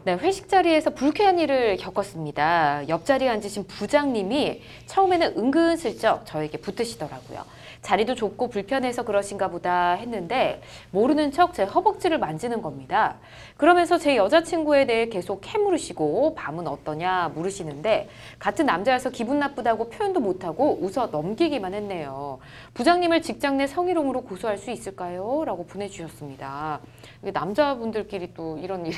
네, 회식 자리에서 불쾌한 일을 겪었습니다. 옆자리에 앉으신 부장님이 처음에는 은근슬쩍 저에게 붙으시더라고요. 자리도 좁고 불편해서 그러신가 보다 했는데 모르는 척 제 허벅지를 만지는 겁니다. 그러면서 제 여자친구에 대해 계속 캐물으시고 밤은 어떠냐 물으시는데 같은 남자여서 기분 나쁘다고 표현도 못하고 웃어 넘기기만 했네요. 부장님을 직장 내 성희롱으로 고소할 수 있을까요? 라고 보내주셨습니다. 남자분들끼리 또 이런 일에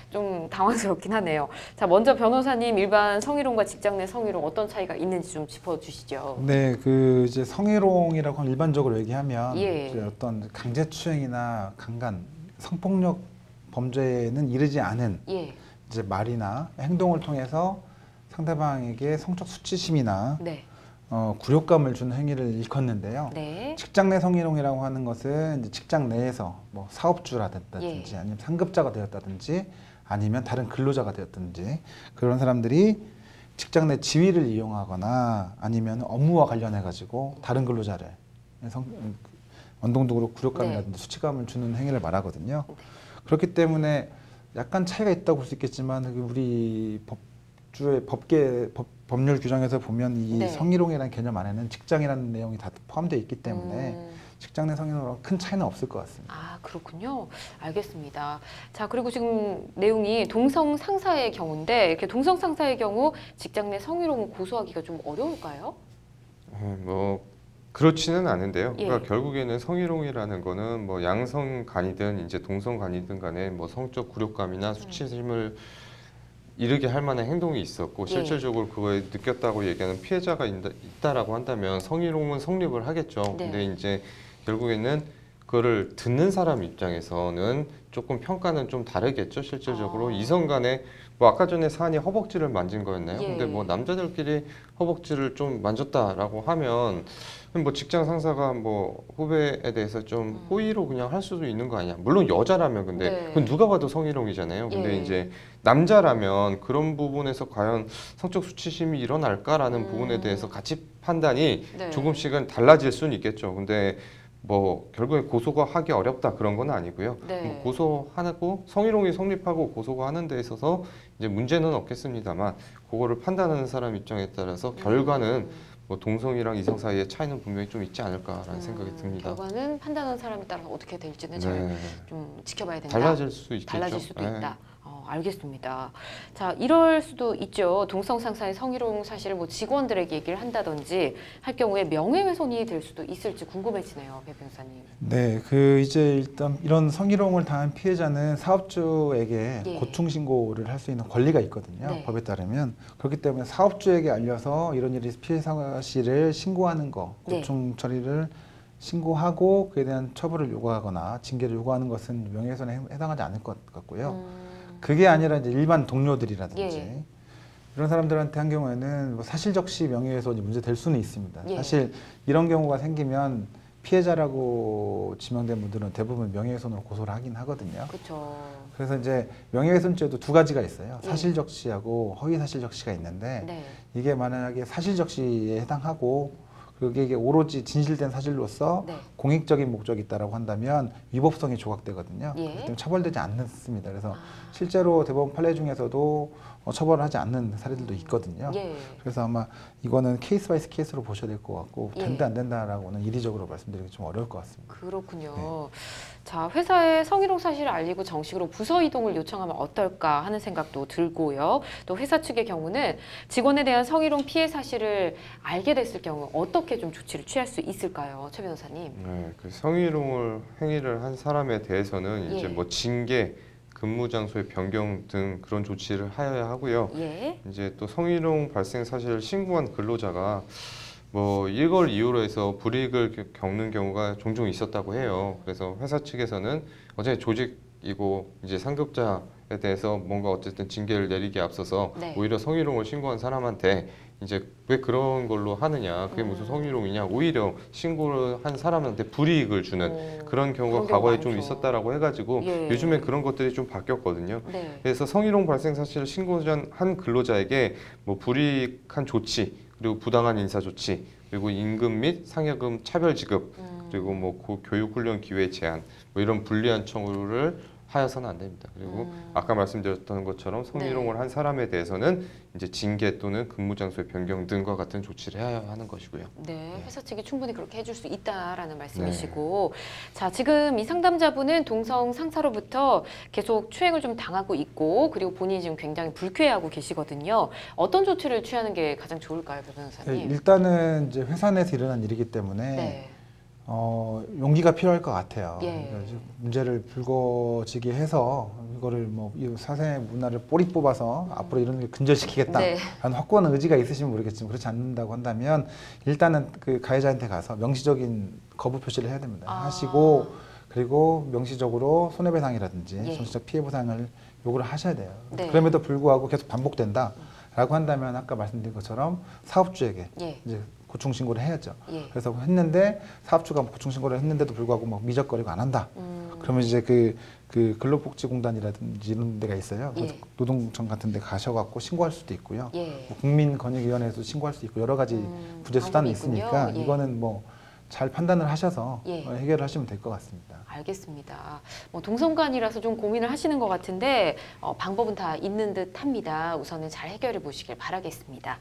좀 당황스럽긴 하네요. 자, 먼저 변호사님, 일반 성희롱과 직장 내 성희롱 어떤 차이가 있는지 좀 짚어주시죠. 네, 그 이제 성희롱이라고 하면 일반적으로 얘기하면 예. 이제 어떤 강제추행이나 강간, 성폭력 범죄에는 이르지 않은 예. 이제 말이나 행동을 통해서 상대방에게 성적 수치심이나 네. 굴욕감을 주는 행위를 일컫는데요. 네. 직장 내 성희롱이라고 하는 것은 이제 직장 내에서 뭐 사업주라든지 아니면 상급자가 되었다든지 아니면 다른 근로자가 되었든지 그런 사람들이 직장 내 지위를 이용하거나 아니면 업무와 관련해 가지고 다른 근로자를 원동력으로 굴욕감이라든지 수치감을 주는 행위를 말하거든요. 그렇기 때문에 약간 차이가 있다고 볼 수 있겠지만 우리 법률 규정에서 보면 이 성희롱이라는 개념 안에는 직장이라는 내용이 다 포함되어 있기 때문에 직장 내 성희롱으로 큰 차이는 없을 것 같습니다. 아, 그렇군요. 알겠습니다. 자, 그리고 지금 내용이 동성 상사의 경우인데 이렇게 동성 상사의 경우 직장 내 성희롱을 고소하기가 좀 어려울까요? 뭐 그렇지는 않은데요. 예. 그러니까 결국에는 성희롱이라는 거는 뭐 양성 간이든 이제 동성 간이든 간에 뭐 성적 굴욕감이나 수치심을 이르게 할 만한 행동이 있었고 실질적으로 그거에 느꼈다고 얘기하는 피해자가 있다라고 한다면 성희롱은 성립을 하겠죠. 근데 이제 결국에는 그거를 듣는 사람 입장에서는 조금 평가는 좀 다르겠죠. 실질적으로 이성 간에 뭐 아까 전에 사안이 허벅지를 만진 거였나요? 근데 뭐 남자들끼리 허벅지를 좀 만졌다라고 하면 뭐 직장 상사가 뭐 후배에 대해서 좀 호의로 그냥 할 수도 있는 거 아니야. 물론 여자라면 근데 그건 누가 봐도 성희롱이잖아요. 근데 이제 남자라면 그런 부분에서 과연 성적 수치심이 일어날까라는 부분에 대해서 같이 판단이 조금씩은 달라질 수는 있겠죠. 근데 뭐 결국에 고소가 하기 어렵다 그런 건 아니고요. 뭐 고소하고 성희롱이 성립하고 고소가 하는 데 있어서 이제 문제는 없겠습니다만 그거를 판단하는 사람 입장에 따라서 결과는 뭐 동성이랑 이성 사이의 차이는 분명히 좀 있지 않을까라는 생각이 듭니다. 결과는 판단하는 사람에 따라서 어떻게 될지는 잘 좀 지켜봐야 된다. 달라질 수 있겠죠. 달라질 수도 있다. 알겠습니다. 자, 이럴 수도 있죠. 동성 상사의 성희롱 사실을 뭐 직원들에게 얘기를 한다든지 할 경우에 명예훼손이 될 수도 있을지 궁금해지네요, 배 변호사님. 네, 그 이제 일단 이런 성희롱을 당한 피해자는 사업주에게 고충 신고를 할 수 있는 권리가 있거든요. 법에 따르면. 그렇기 때문에 사업주에게 알려서 이런 일이 피해 사실을 신고하는 거, 고충 처리를 신고하고 그에 대한 처벌을 요구하거나 징계를 요구하는 것은 명예훼손에 해당하지 않을 것 같고요. 그게 아니라 이제 일반 동료들이라든지 이런 사람들한테 한 경우에는 뭐 사실적시 명예훼손이 문제될 수는 있습니다. 사실 이런 경우가 생기면 피해자라고 지명된 분들은 대부분 명예훼손으로 고소를 하긴 하거든요. 그렇죠. 그래서 이제 명예훼손죄도 두 가지가 있어요. 사실적시하고 허위사실적시가 있는데 이게 만약에 사실적시에 해당하고 그게 오로지 진실된 사실로서 공익적인 목적이 있다라고 한다면 위법성이 조각되거든요. 그렇기 때문에 처벌되지 않습니다. 그래서 실제로 대법원 판례 중에서도 처벌을 하지 않는 사례들도 있거든요. 그래서 아마 이거는 케이스 바이 케이스로 보셔야 될 것 같고 된다 안 된다라고는 이리적으로 말씀드리기 좀 어려울 것 같습니다. 그렇군요. 자, 회사에 성희롱 사실을 알리고 정식으로 부서 이동을 요청하면 어떨까 하는 생각도 들고요. 또 회사 측의 경우는 직원에 대한 성희롱 피해 사실을 알게 됐을 경우 어떻게 좀 조치를 취할 수 있을까요, 최 변호사님? 네, 그 성희롱을 행위를 한 사람에 대해서는 이제 뭐 징계, 근무 장소의 변경 등 그런 조치를 하여야 하고요. 이제 또 성희롱 발생 사실을 신고한 근로자가 뭐 이걸 이유로 해서 불이익을 겪는 경우가 종종 있었다고 해요. 그래서 회사 측에서는 어차피 조직이고 이제 상급자에 대해서 뭔가 어쨌든 징계를 내리기에 앞서서 오히려 성희롱을 신고한 사람한테 이제 왜 그런 걸로 하느냐, 그게 무슨 성희롱이냐, 오히려 신고를 한 사람한테 불이익을 주는 그런 경우가 과거에 좀 있었다라고 해가지고 요즘에 그런 것들이 좀 바뀌었거든요. 그래서 성희롱 발생 사실을 신고한 근로자에게 뭐 불이익한 조치, 그리고 부당한 인사 조치, 그리고 임금 및 상여금 차별 지급, 그리고 뭐 교육 훈련 기회 제한, 뭐 이런 불리한 처우를 하여서는 안 됩니다. 그리고 아까 말씀드렸던 것처럼 성희롱을 한 사람에 대해서는 이제 징계 또는 근무 장소의 변경 등과 같은 조치를 해야 하는 것이고요. 네, 회사 측이 충분히 그렇게 해줄 수 있다라는 말씀이시고, 자, 지금 이 상담자분은 동성 상사로부터 계속 추행을 좀 당하고 있고, 그리고 본인이 지금 굉장히 불쾌해하고 계시거든요. 어떤 조치를 취하는 게 가장 좋을까요, 배 변호사님? 일단은 이제 회사 내에서 일어난 일이기 때문에 네. 용기가 필요할 것 같아요. 예. 그러니까 문제를 불거지게 해서 이거를 뭐 이 사생의 문화를 꼬리 뽑아서 앞으로 이런 일 근절시키겠다라는 확고한 의지가 있으시면 모르겠지만 그렇지 않는다고 한다면 일단은 그 가해자한테 가서 명시적인 거부 표시를 해야 됩니다. 하시고 그리고 명시적으로 손해배상이라든지 정신적 피해 보상을 요구를 하셔야 돼요. 네. 그럼에도 불구하고 계속 반복된다라고 한다면 아까 말씀드린 것처럼 사업주에게 이제 고충 신고를 해야죠. 그래서 했는데 사업주가 고충 신고를 했는데도 불구하고 막 미적거리고 안 한다. 그러면 이제 그 근로복지공단이라든지 이런 데가 있어요. 노동청 같은 데 가셔갖고 신고할 수도 있고요. 뭐 국민권익위원회에도 신고할 수 있고 여러 가지 구제 수단이 있으니까 이거는 뭐 잘 판단을 하셔서 해결을 하시면 될 것 같습니다. 알겠습니다. 뭐 동성간이라서 좀 고민을 하시는 것 같은데 방법은 다 있는 듯 합니다. 우선은 잘 해결해 보시길 바라겠습니다.